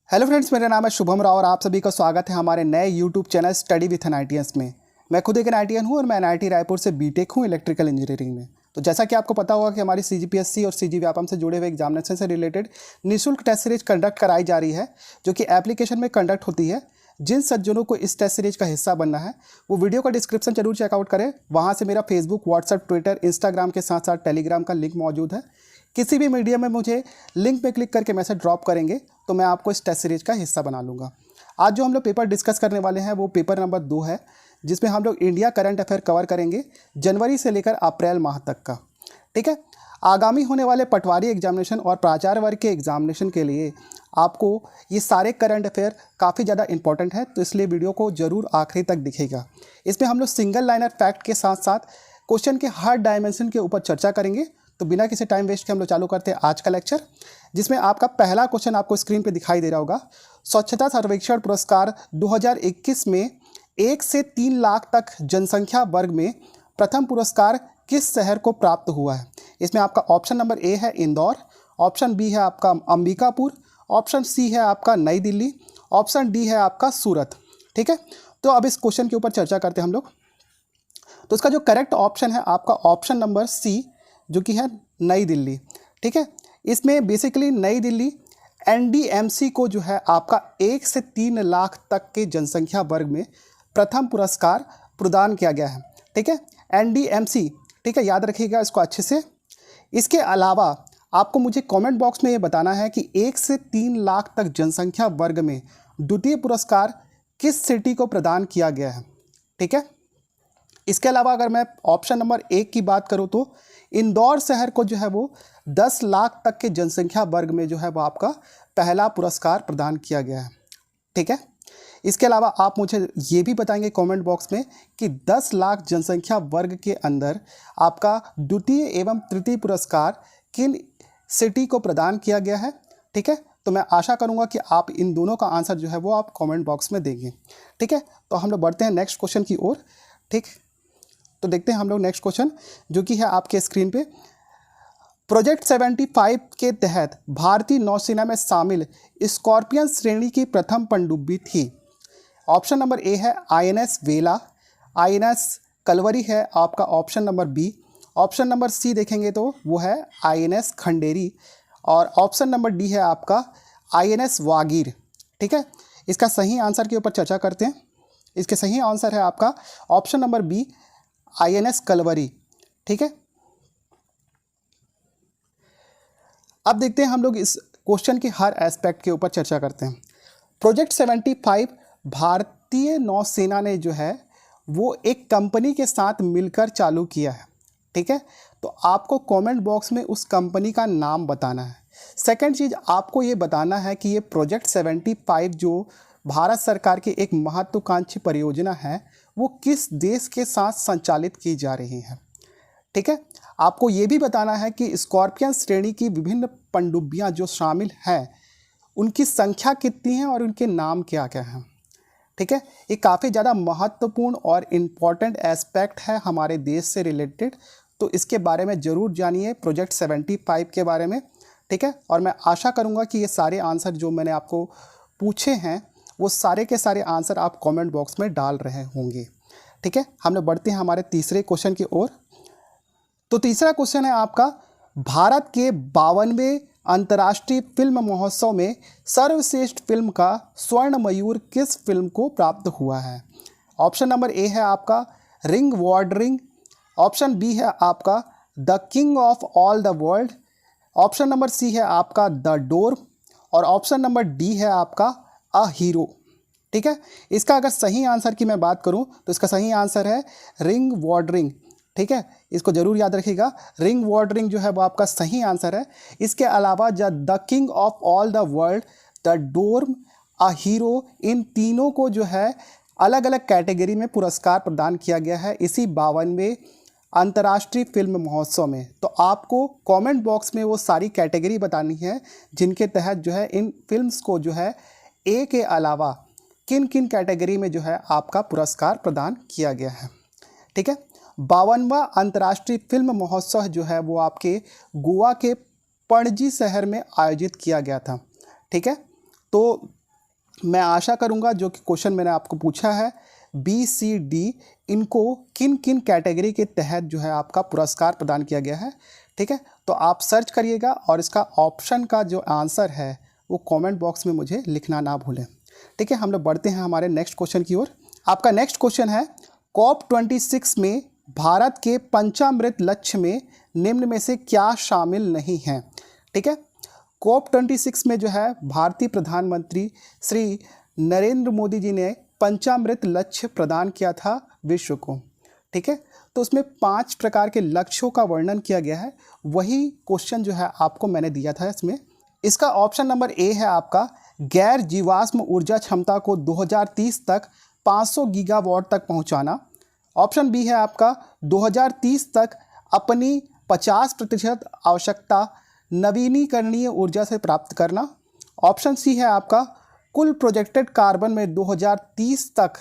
Hello friends, मेरा नाम है शुभम राव और आप सभी का स्वागत है हमारे नए यूट्यूब चैनल स्टडी विथ एनआईटीएंस में। मैं खुद एक एनआईटीएन हूँ और मैं एनआईटी रायपुर से बीटेक हूँ इलेक्ट्रिकल इंजीनियरिंग में। तो जैसा कि आपको पता होगा कि हमारी सीजीपीएससी और सीजी व्यापम से जुड़े हुए एग्जामिनेशन से रिलेटेड निःशुल्क टेस्ट सीरीज कंडक्ट कराई जा रही है, जो कि एप्लीकेशन में कंडक्ट होती है। जिन सज्जनों को इस टेस्ट सीरीज का हिस्सा बनना है वो वीडियो का डिस्क्रिप्शन जरूर चेकआउट करें। वहाँ से मेरा फेसबुक, व्हाट्सएप, ट्विटर, इंस्टाग्राम के साथ साथ टेलीग्राम का लिंक मौजूद है। किसी भी मीडियम में मुझे लिंक पे क्लिक करके मैसेज ड्रॉप करेंगे तो मैं आपको इस टेस्ट सीरीज का हिस्सा बना लूँगा। आज जो हम लोग पेपर डिस्कस करने वाले हैं वो पेपर नंबर 2 है, जिसमें हम लोग इंडिया करंट अफेयर कवर करेंगे जनवरी से लेकर अप्रैल माह तक का। ठीक है, आगामी होने वाले पटवारी एग्जामिनेशन और प्राचार्य वर्ग के एग्जामिनेशन के लिए आपको ये सारे करंट अफेयर काफ़ी ज़्यादा इंपॉर्टेंट है, तो इसलिए वीडियो को ज़रूर आखिरी तक दिखेगा। इसमें हम लोग सिंगल लाइनर फैक्ट के साथ साथ क्वेश्चन के हर डायमेंशन के ऊपर चर्चा करेंगे। तो बिना किसी टाइम वेस्ट के हम लोग चालू करते हैं आज का लेक्चर, जिसमें आपका पहला क्वेश्चन आपको स्क्रीन पे दिखाई दे रहा होगा। स्वच्छता सर्वेक्षण पुरस्कार 2021 में 1 से 3 लाख तक जनसंख्या वर्ग में प्रथम पुरस्कार किस शहर को प्राप्त हुआ है? इसमें आपका ऑप्शन नंबर ए है इंदौर, ऑप्शन बी है आपका अंबिकापुर, ऑप्शन सी है आपका नई दिल्ली, ऑप्शन डी है आपका सूरत। ठीक है, तो अब इस क्वेश्चन के ऊपर चर्चा करते हैं हम लोग। तो इसका जो करेक्ट ऑप्शन है आपका ऑप्शन नंबर सी, जो कि है नई दिल्ली। ठीक है, इसमें बेसिकली नई दिल्ली एनडीएमसी को जो है आपका 1 से 3 लाख तक के जनसंख्या वर्ग में प्रथम पुरस्कार प्रदान किया गया है। ठीक है, एनडीएमसी, ठीक है, याद रखिएगा इसको अच्छे से। इसके अलावा आपको मुझे कमेंट बॉक्स में ये बताना है कि 1 से 3 लाख तक जनसंख्या वर्ग में द्वितीय पुरस्कार किस सिटी को प्रदान किया गया है। ठीक है, इसके अलावा अगर मैं ऑप्शन नंबर 1 की बात करूँ तो इंदौर शहर को जो है वो 10 लाख तक के जनसंख्या वर्ग में जो है वो आपका पहला पुरस्कार प्रदान किया गया है। ठीक है, इसके अलावा आप मुझे ये भी बताएंगे कमेंट बॉक्स में कि 10 लाख जनसंख्या वर्ग के अंदर आपका द्वितीय एवं तृतीय पुरस्कार किन सिटी को प्रदान किया गया है। ठीक है, तो मैं आशा करूंगा कि आप इन दोनों का आंसर जो है वो आप कमेंट बॉक्स में देंगे। ठीक है, तो हम लोग बढ़ते हैं नेक्स्ट क्वेश्चन की ओर। ठीक, तो देखते हैं हम लोग नेक्स्ट क्वेश्चन, जो कि है आपके स्क्रीन पे। प्रोजेक्ट 75 के तहत भारतीय नौसेना में शामिल स्कॉर्पियन श्रेणी की प्रथम पनडुब्बी थी। ऑप्शन नंबर ए है आईएनएस वेला, आईएनएस कलवरी है आपका option number B, option number C देखेंगे तो वो है आईएनएस खंडेरी, और ऑप्शन नंबर डी है आपका आईएनएस वागीर। ठीक है, इसका सही आंसर के ऊपर चर्चा करते हैं। इसके सही आंसर है आपका option number B, INS Kalvari. ठीक है, अब देखते हैं हम लोग इस क्वेश्चन के हर एस्पेक्ट के ऊपर चर्चा करते हैं। प्रोजेक्ट 75 भारतीय नौसेना ने जो है वो एक कंपनी के साथ मिलकर चालू किया है। ठीक है, तो आपको कमेंट बॉक्स में उस कंपनी का नाम बताना है। सेकंड चीज़, आपको ये बताना है कि ये प्रोजेक्ट 75 जो भारत सरकार की एक महत्वाकांक्षी परियोजना है वो किस देश के साथ संचालित की जा रही है। ठीक है, आपको ये भी बताना है कि स्कॉर्पियन श्रेणी की विभिन्न पनडुब्बियां जो शामिल हैं उनकी संख्या कितनी है और उनके नाम क्या क्या हैं। ठीक है, ये काफ़ी ज़्यादा महत्वपूर्ण और इम्पॉर्टेंट एस्पेक्ट है हमारे देश से रिलेटेड, तो इसके बारे में ज़रूर जानिए प्रोजेक्ट 75 के बारे में। ठीक है, और मैं आशा करूँगा कि ये सारे आंसर जो मैंने आपको पूछे हैं वो सारे के सारे आंसर आप कमेंट बॉक्स में डाल रहे होंगे। ठीक है, हम लोग बढ़ते हैं हमारे तीसरे क्वेश्चन की ओर। तो तीसरा क्वेश्चन है आपका, भारत के 52वें अंतर्राष्ट्रीय फिल्म महोत्सव में सर्वश्रेष्ठ फिल्म का स्वर्ण मयूर किस फिल्म को प्राप्त हुआ है? ऑप्शन नंबर ए है आपका रिंग वार्डरिंग, ऑप्शन बी है आपका the king of all the world, option number C है आपका द डोर, और ऑप्शन नंबर डी है आपका अ हीरो। ठीक है, इसका अगर सही आंसर की मैं बात करूं तो इसका सही आंसर है रिंग वार्डरिंग। ठीक है, इसको जरूर याद रखिएगा, रिंग वार्डरिंग जो है वो आपका सही आंसर है। इसके अलावा the king of all the world, the door, a hero, इन तीनों को जो है अलग अलग कैटेगरी में पुरस्कार प्रदान किया गया है इसी 52वें अंतर्राष्ट्रीय फिल्म महोत्सव में। तो आपको कमेंट बॉक्स में वो सारी कैटेगरी बतानी है जिनके तहत जो है इन फिल्म्स को जो है ए के अलावा किन किन कैटेगरी में जो है आपका पुरस्कार प्रदान किया गया है। ठीक है, 52वां अंतर्राष्ट्रीय फिल्म महोत्सव जो है वो आपके गोवा के पणजी शहर में आयोजित किया गया था। ठीक है, तो मैं आशा करूंगा जो कि क्वेश्चन मैंने आपको पूछा है बी सी डी, इनको किन किन कैटेगरी के तहत जो है आपका पुरस्कार प्रदान किया गया है। ठीक है, तो आप सर्च करिएगा और इसका ऑप्शन का जो आंसर है वो कमेंट बॉक्स में मुझे लिखना ना भूलें। ठीक है, हम लोग बढ़ते हैं हमारे नेक्स्ट क्वेश्चन की ओर। आपका नेक्स्ट क्वेश्चन है COP26 में भारत के पंचामृत लक्ष्य में निम्न में से क्या शामिल नहीं है। ठीक है, COP26 में जो है भारतीय प्रधानमंत्री श्री नरेंद्र मोदी जी ने पंचामृत लक्ष्य प्रदान किया था विश्व को। ठीक है, तो उसमें 5 प्रकार के लक्ष्यों का वर्णन किया गया है। वही क्वेश्चन जो है आपको मैंने दिया था इसमें। इसका ऑप्शन नंबर ए है आपका गैर जीवाश्म ऊर्जा क्षमता को 2030 तक 500 गीगावाट तक पहुंचाना। ऑप्शन बी है आपका 2030 तक अपनी 50% आवश्यकता नवीनीकरणीय ऊर्जा से प्राप्त करना। ऑप्शन सी है आपका कुल प्रोजेक्टेड कार्बन में 2030 तक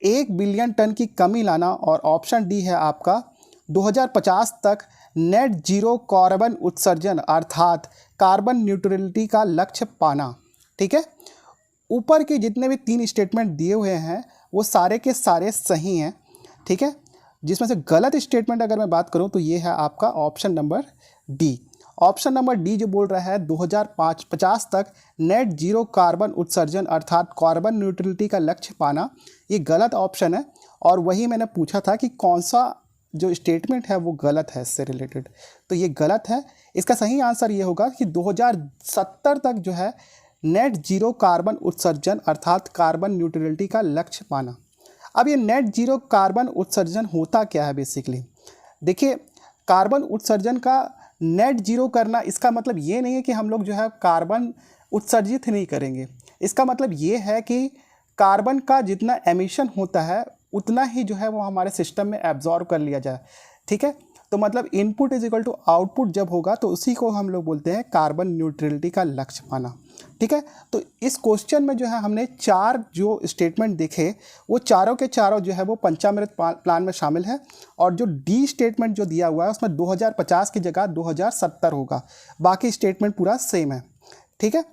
1 बिलियन टन की कमी लाना। और ऑप्शन डी है आपका 2050 तक नेट जीरो कार्बन उत्सर्जन अर्थात कार्बन न्यूट्रलिटी का लक्ष्य पाना। ठीक है, ऊपर के जितने भी 3 स्टेटमेंट दिए हुए हैं वो सारे के सारे सही हैं। ठीक है, जिसमें से गलत स्टेटमेंट अगर मैं बात करूं तो ये है आपका option number D. Option number D जो बोल रहा है 2050 तक नेट जीरो कार्बन उत्सर्जन अर्थात कार्बन न्यूट्रलिटी का लक्ष्य पाना, ये गलत ऑप्शन है। और वही मैंने पूछा था कि कौन सा जो स्टेटमेंट है वो गलत है इससे रिलेटेड, तो ये गलत है। इसका सही आंसर ये होगा कि 2070 तक जो है नेट जीरो कार्बन उत्सर्जन अर्थात कार्बन न्यूट्रलिटी का लक्ष्य पाना। अब ये नेट जीरो कार्बन उत्सर्जन होता क्या है बेसिकली? देखिए, कार्बन उत्सर्जन का नेट जीरो करना इसका मतलब ये नहीं है कि हम लोग जो है कार्बन उत्सर्जित नहीं करेंगे। इसका मतलब ये है कि कार्बन का जितना एमिशन होता है उतना ही जो है वो हमारे सिस्टम में एब्जॉर्ब कर लिया जाए। ठीक है, तो मतलब input is equal to output जब होगा तो उसी को हम लोग बोलते हैं कार्बन न्यूट्रलिटी का लक्ष्य पाना। ठीक है, तो इस क्वेश्चन में जो है हमने 4 जो स्टेटमेंट देखे वो चारों के चारों जो है वो पंचामृत प्लान में शामिल है। और जो डी स्टेटमेंट जो दिया हुआ है उसमें 2050 की जगह 2070 होगा, बाकी स्टेटमेंट पूरा सेम है। ठीक है,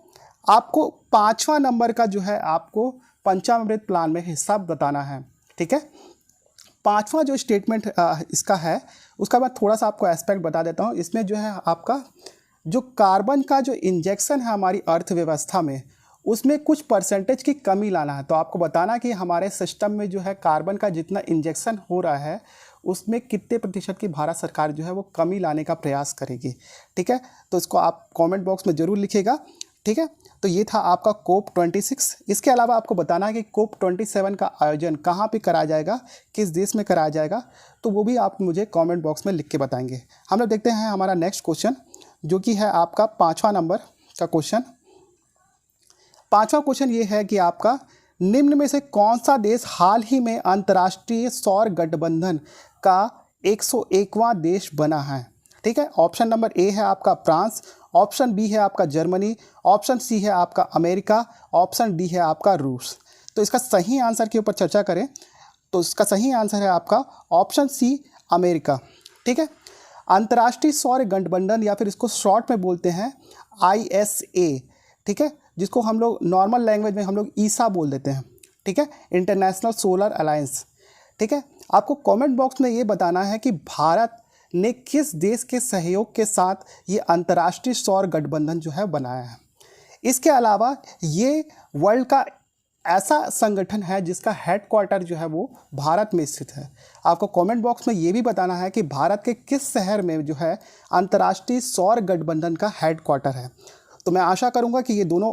आपको 5वां नंबर का जो है आपको पंचामृत प्लान में हिस्सा बताना है। ठीक है, 5वां जो स्टेटमेंट इसका है उसका मैं थोड़ा सा आपको एस्पेक्ट बता देता हूँ। इसमें जो है आपका जो कार्बन का जो इंजेक्शन है हमारी अर्थव्यवस्था में उसमें कुछ परसेंटेज की कमी लाना है। तो आपको बताना कि हमारे सिस्टम में जो है कार्बन का जितना इंजेक्शन हो रहा है उसमें कितने प्रतिशत की भारत सरकार जो है वो कमी लाने का प्रयास करेगी। ठीक है, तो इसको आप कमेंट बॉक्स में ज़रूर लिखिएगा। ठीक है, तो ये था आपका COP26। इसके अलावा आपको बताना है कि COP27 का आयोजन कहाँ पे कराया जाएगा, किस देश में कराया जाएगा, तो वो भी आप मुझे कमेंट बॉक्स में लिख के बताएंगे। हम लोग देखते हैं हमारा नेक्स्ट क्वेश्चन जो कि है आपका 5वां नंबर का क्वेश्चन। 5वां क्वेश्चन ये है कि आपका निम्न में से कौन सा देश हाल ही में अंतर्राष्ट्रीय सौर गठबंधन का 101वां देश बना है। ठीक है, ऑप्शन नंबर ए है आपका फ्रांस, ऑप्शन बी है आपका जर्मनी, ऑप्शन सी है आपका अमेरिका, ऑप्शन डी है आपका रूस। तो इसका सही आंसर के ऊपर चर्चा करें तो इसका सही आंसर है आपका ऑप्शन सी अमेरिका। ठीक है, अंतर्राष्ट्रीय सौर गठबंधन या फिर इसको शॉर्ट में बोलते हैं ISA। ठीक है, जिसको हम लोग नॉर्मल लैंग्वेज में हम लोग ईसा बोल देते हैं। ठीक है, इंटरनेशनल सोलर अलायंस। ठीक है, आपको कमेंट बॉक्स में ये बताना है कि भारत ने किस देश के सहयोग के साथ ये अंतर्राष्ट्रीय सौर गठबंधन जो है बनाया है। इसके अलावा ये वर्ल्ड का ऐसा संगठन है जिसका हेडक्वार्टर जो है वो भारत में स्थित है। आपको कमेंट बॉक्स में ये भी बताना है कि भारत के किस शहर में जो है अंतर्राष्ट्रीय सौर गठबंधन का हेडक्वार्टर है। तो मैं आशा करूँगा कि ये दोनों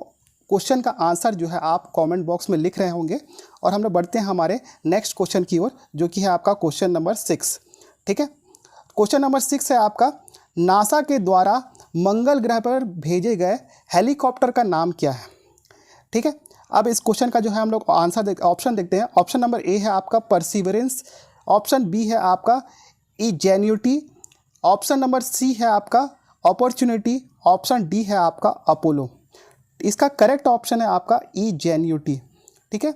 क्वेश्चन का आंसर जो है आप कमेंट बॉक्स में लिख रहे होंगे। और हम लोग बढ़ते हैं हमारे नेक्स्ट क्वेश्चन की ओर जो कि है आपका क्वेश्चन नंबर 6। ठीक है, क्वेश्चन नंबर 6 है आपका नासा के द्वारा मंगल ग्रह पर भेजे गए हेलीकॉप्टर का नाम क्या है। ठीक है, अब इस क्वेश्चन का जो है हम लोग ऑप्शन देखते हैं। ऑप्शन नंबर ए है आपका परसिवरेंस, ऑप्शन बी है आपका इजेन्यूटी, ऑप्शन नंबर सी है आपका अपॉर्चुनिटी, ऑप्शन डी है आपका अपोलो। इसका करेक्ट ऑप्शन है आपका इजेन्यूटी। ठीक है,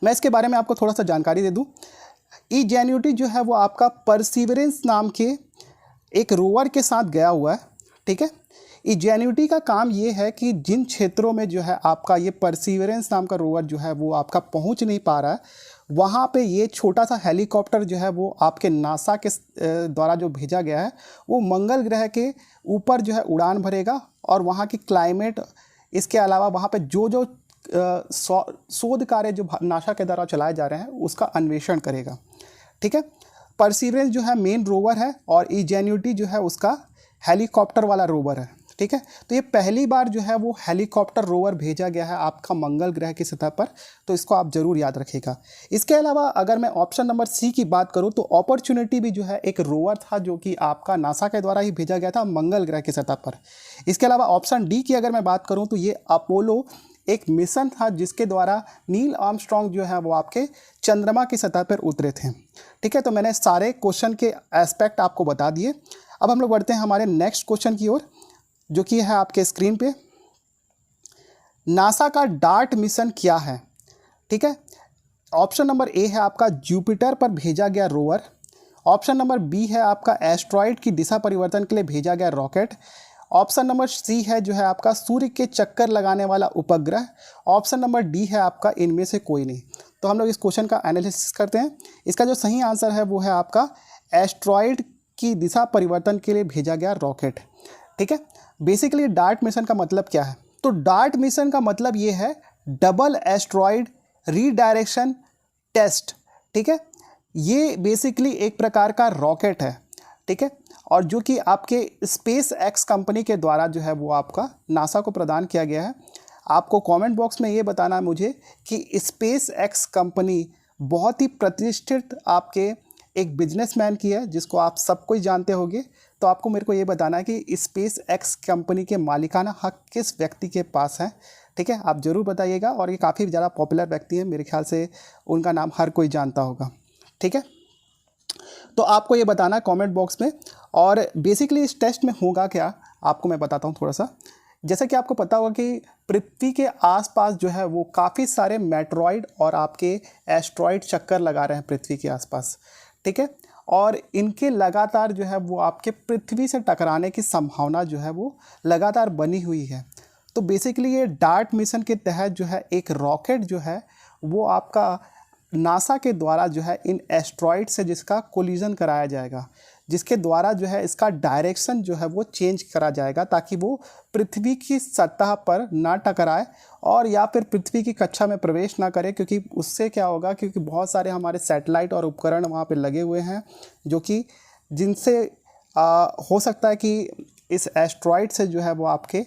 मैं इसके बारे में आपको थोड़ा सा जानकारी दे दूं। इजेन्यूटी जो है वो आपका परसिवरेंस नाम के एक रोवर के साथ गया हुआ है। ठीक है, इंजेन्युटी का काम ये है कि जिन क्षेत्रों में जो है आपका ये परसीवरेंस नाम का रोवर जो है वो आपका पहुंच नहीं पा रहा है, वहाँ पे ये छोटा सा हेलीकॉप्टर जो है वो आपके नासा के द्वारा जो भेजा गया है वो मंगल ग्रह के ऊपर जो है उड़ान भरेगा और वहाँ की क्लाइमेट, इसके अलावा वहाँ पे जो जो शोध कार्य जो नासा के द्वारा चलाए जा रहे हैं उसका अन्वेषण करेगा। ठीक है, परसीवरेंस जो है मेन रोवर है और इंजेन्युटी जो है उसका हेलीकॉप्टर वाला रोवर है। ठीक है, तो ये पहली बार जो है वो हेलीकॉप्टर रोवर भेजा गया है आपका मंगल ग्रह की सतह पर, तो इसको आप जरूर याद रखिएगा। इसके अलावा अगर मैं ऑप्शन नंबर सी की बात करूं तो अपॉर्चुनिटी भी जो है एक रोवर था जो कि आपका नासा के द्वारा ही भेजा गया था मंगल ग्रह की सतह पर। इसके अलावा ऑप्शन डी की अगर मैं बात करूँ तो ये अपोलो एक मिशन था जिसके द्वारा नील आर्मस्ट्रॉन्ग जो है वो आपके चंद्रमा की सतह पर उतरे थे। ठीक है, तो मैंने सारे क्वेश्चन के एस्पेक्ट आपको बता दिए। अब हम लोग बढ़ते हैं हमारे नेक्स्ट क्वेश्चन की ओर, जो कि है आपके स्क्रीन पे। नासा का डार्ट मिशन क्या है? ठीक है, ऑप्शन नंबर ए है आपका जुपिटर पर भेजा गया रोवर। ऑप्शन नंबर बी है आपका एस्ट्रॉइड की दिशा परिवर्तन के लिए भेजा गया रॉकेट। ऑप्शन नंबर सी है जो है आपका सूर्य के चक्कर लगाने वाला उपग्रह। ऑप्शन नंबर डी है आपका इनमें से कोई नहीं। तो हम लोग इस क्वेश्चन का एनालिसिस करते हैं। इसका जो सही आंसर है वो है आपका एस्ट्रॉइड की दिशा परिवर्तन के लिए भेजा गया रॉकेट। ठीक है, बेसिकली डार्ट मिशन का मतलब क्या है? तो डार्ट मिशन का मतलब ये है डबल एस्ट्रॉइड रीडायरेक्शन टेस्ट। ठीक है, ये बेसिकली एक प्रकार का रॉकेट है। ठीक है, और जो कि आपके स्पेस एक्स कंपनी के द्वारा जो है वो आपका नासा को प्रदान किया गया है। आपको कमेंट बॉक्स में ये बताना है मुझे कि स्पेस एक्स कंपनी बहुत ही प्रतिष्ठित आपके एक बिजनेसमैन की है जिसको आप सब कोई जानते होंगे। तो आपको मेरे को ये बताना है कि स्पेस एक्स कंपनी के मालिकाना हक किस व्यक्ति के पास है। ठीक है, आप ज़रूर बताइएगा। और ये काफ़ी ज़्यादा पॉपुलर व्यक्ति है, मेरे ख्याल से उनका नाम हर कोई जानता होगा। ठीक है, तो आपको ये बताना है कमेंट बॉक्स में। और बेसिकली इस टेस्ट में होगा क्या, आपको मैं बताता हूँ थोड़ा सा। जैसा कि आपको पता होगा कि पृथ्वी के आसपास जो है वो काफ़ी सारे मेट्रॉइड और आपके एस्ट्रॉइड चक्कर लगा रहे हैं पृथ्वी के आसपास। ठीक है, और इनके लगातार जो है वो आपके पृथ्वी से टकराने की संभावना जो है वो लगातार बनी हुई है। तो बेसिकली ये डार्ट मिशन के तहत जो है एक रॉकेट जो है वो आपका नासा के द्वारा जो है इन एस्ट्रॉइड से जिसका कोलिजन कराया जाएगा, जिसके द्वारा जो है इसका डायरेक्शन जो है वो चेंज करा जाएगा ताकि वो पृथ्वी की सतह पर ना टकराए और या फिर पृथ्वी की कक्षा में प्रवेश ना करे। क्योंकि उससे क्या होगा, क्योंकि बहुत सारे हमारे सैटेलाइट और उपकरण वहाँ पे लगे हुए हैं जो कि जिनसे हो सकता है कि इस एस्ट्रॉइड से जो है वो आपके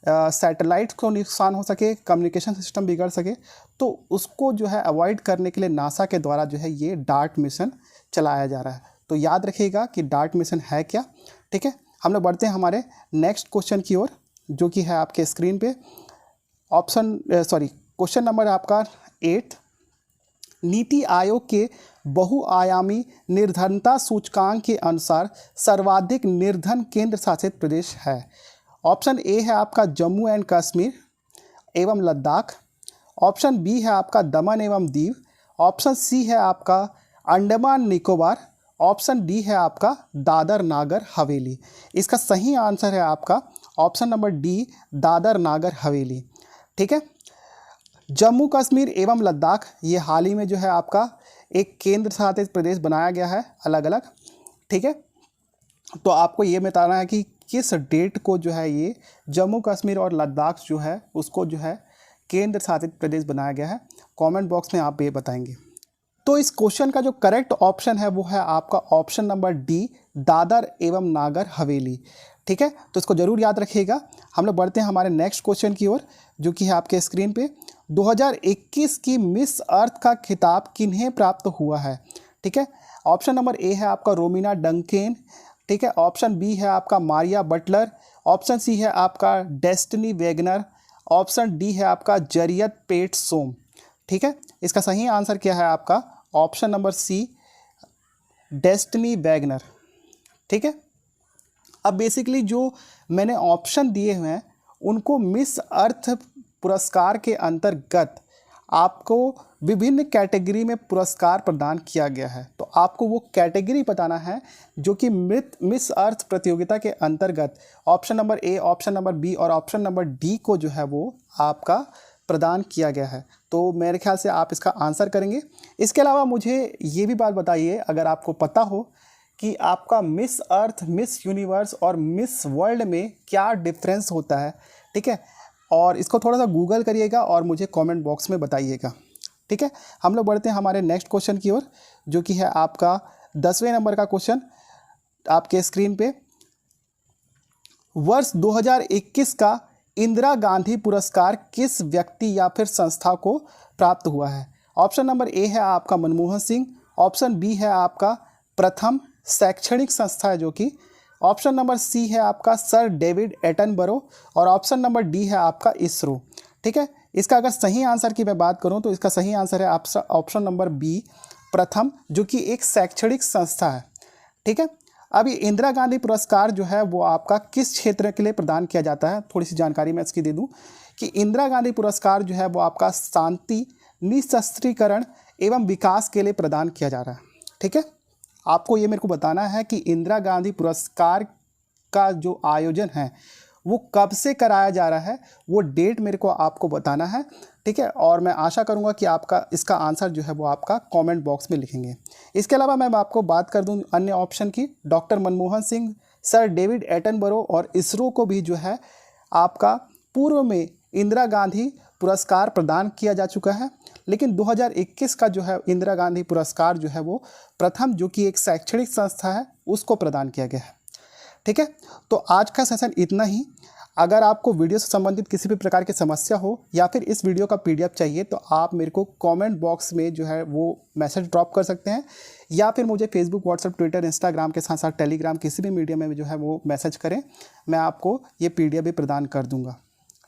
सैटेलाइट को नुकसान हो सके, कम्युनिकेशन सिस्टम बिगड़ सके। तो उसको जो है अवॉइड करने के लिए नासा के द्वारा जो है ये डार्ट मिशन चलाया जा रहा है। तो याद रखिएगा कि डार्ट मिशन है क्या। ठीक है, हम लोग बढ़ते हैं हमारे नेक्स्ट क्वेश्चन की ओर, जो कि है आपके स्क्रीन पे। क्वेश्चन नंबर आपका 8। नीति आयोग के बहुआयामी निर्धनता सूचकांक के अनुसार सर्वाधिक निर्धन केंद्र शासित प्रदेश है। ऑप्शन ए है आपका जम्मू एंड कश्मीर एवं लद्दाख। ऑप्शन बी है आपका दमन एवं दीव। ऑप्शन सी है आपका अंडमान निकोबार। ऑप्शन डी है आपका दादर नागर हवेली। इसका सही आंसर है आपका option number D, Dadar Nagar Haveli. ठीक है, जम्मू कश्मीर एवं लद्दाख ये हाल ही में जो है आपका एक केंद्र शासित प्रदेश बनाया गया है अलग अलग। ठीक है, तो आपको ये बताना है कि किस डेट को जो है ये जम्मू कश्मीर और लद्दाख जो है उसको जो है केंद्र शासित प्रदेश बनाया गया है। कमेंट बॉक्स में आप ये बताएंगे। तो इस क्वेश्चन का जो करेक्ट ऑप्शन है वो है आपका ऑप्शन नंबर डी, दादर एवं नागर हवेली। ठीक है, तो इसको जरूर याद रखिएगा। हम लोग बढ़ते हैं हमारे नेक्स्ट क्वेश्चन की ओर, जो कि है आपके स्क्रीन पे। 2021 की मिस अर्थ का खिताब किन्हें प्राप्त हुआ है? ठीक है, ऑप्शन नंबर ए है आपका रोमिना डंकेन। ठीक है, ऑप्शन बी है आपका मारिया बटलर। ऑप्शन सी है आपका डेस्टिनी वेगनर। ऑप्शन डी है आपका जरियत पेट सोम। ठीक है, इसका सही आंसर क्या है आपका option number C, Destiny Wagner. ठीक है, अब बेसिकली जो मैंने ऑप्शन दिए हुए हैं उनको मिस अर्थ पुरस्कार के अंतर्गत आपको विभिन्न कैटेगरी में पुरस्कार प्रदान किया गया है। तो आपको वो कैटेगरी बताना है जो कि मिस अर्थ प्रतियोगिता के अंतर्गत option number A, option number B और ऑप्शन नंबर डी को जो है वो आपका प्रदान किया गया है। तो मेरे ख्याल से आप इसका आंसर करेंगे। इसके अलावा मुझे ये भी बात बताइए, अगर आपको पता हो कि आपका मिस अर्थ, मिस यूनिवर्स और मिस वर्ल्ड में क्या डिफरेंस होता है, ठीक है, और इसको थोड़ा सा गूगल करिएगा और मुझे कमेंट बॉक्स में बताइएगा, ठीक है। हम लोग बढ़ते हैं हमारे नेक्स्ट क्वेश्चन की ओर, जो कि है आपका 10वें नंबर का क्वेश्चन आपके स्क्रीन पे। वर्ष 2021 का इंदिरा गांधी पुरस्कार किस व्यक्ति या फिर संस्था को प्राप्त हुआ है? ऑप्शन नंबर ए है आपका मनमोहन सिंह, ऑप्शन बी है आपका प्रथम शैक्षणिक संस्था है जो कि, ऑप्शन नंबर सी है आपका सर डेविड एटनबरो और ऑप्शन नंबर डी है आपका इसरो, ठीक है। इसका अगर सही आंसर की मैं बात करूं तो इसका सही आंसर है आपका ऑप्शन नंबर बी प्रथम, जो कि एक शैक्षणिक संस्था है, ठीक है। अब ये इंदिरा गांधी पुरस्कार जो है वो आपका किस क्षेत्र के लिए प्रदान किया जाता है, थोड़ी सी जानकारी मैं इसकी दे दूं कि इंदिरा गांधी पुरस्कार जो है वो आपका शांति, निशस्त्रीकरण एवं विकास के लिए प्रदान किया जा रहा है, ठीक है। आपको ये मेरे को बताना है कि इंदिरा गांधी पुरस्कार का जो आयोजन है वो कब से कराया जा रहा है, वो डेट मेरे को आपको बताना है, ठीक है। और मैं आशा करूंगा कि आपका इसका आंसर जो है वो आपका कमेंट बॉक्स में लिखेंगे। इसके अलावा मैं आपको बात कर दूं अन्य ऑप्शन की, doctor Manmohan Singh, sir David Attenborough और इसरो को भी जो है आपका पूर्व में इंदिरा गांधी पुरस्कार प्रदान किया जा चुका है, लेकिन 2021 का जो है इंदिरा गांधी पुरस्कार जो है वो प्रथम, जो कि एक शैक्षणिक संस्था है, उसको प्रदान किया गया है, ठीक है। तो आज का सेशन इतना ही। अगर आपको वीडियो से संबंधित किसी भी प्रकार की समस्या हो या फिर इस वीडियो का PDF चाहिए तो आप मेरे को कमेंट बॉक्स में जो है वो मैसेज ड्रॉप कर सकते हैं, या फिर मुझे फेसबुक, व्हाट्सएप, ट्विटर, इंस्टाग्राम के साथ साथ टेलीग्राम किसी भी मीडियम में जो है वो मैसेज करें, मैं आपको ये PDF भी प्रदान कर दूँगा,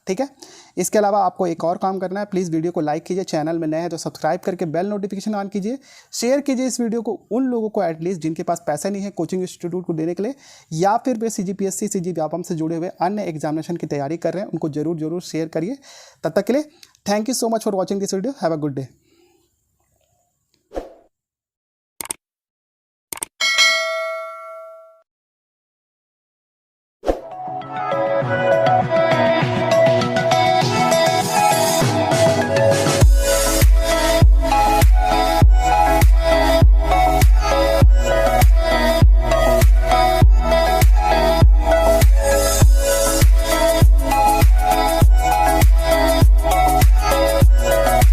ठीक है। इसके अलावा आपको एक और काम करना है, प्लीज़ वीडियो को लाइक कीजिए, चैनल में नए हैं तो सब्सक्राइब करके बेल नोटिफिकेशन ऑन कीजिए, शेयर कीजिए इस वीडियो को उन लोगों को एटलीस्ट जिनके पास पैसा नहीं है कोचिंग इंस्टीट्यूट को देने के लिए, या फिर वे CGPSC, CG व्यापम से जुड़े हुए अन्य एग्जामिनेशन की तैयारी कर रहे हैं, उनको जरूर शेयर करिए। तब तक के लिए thank you so much for watching this video. Have a good day.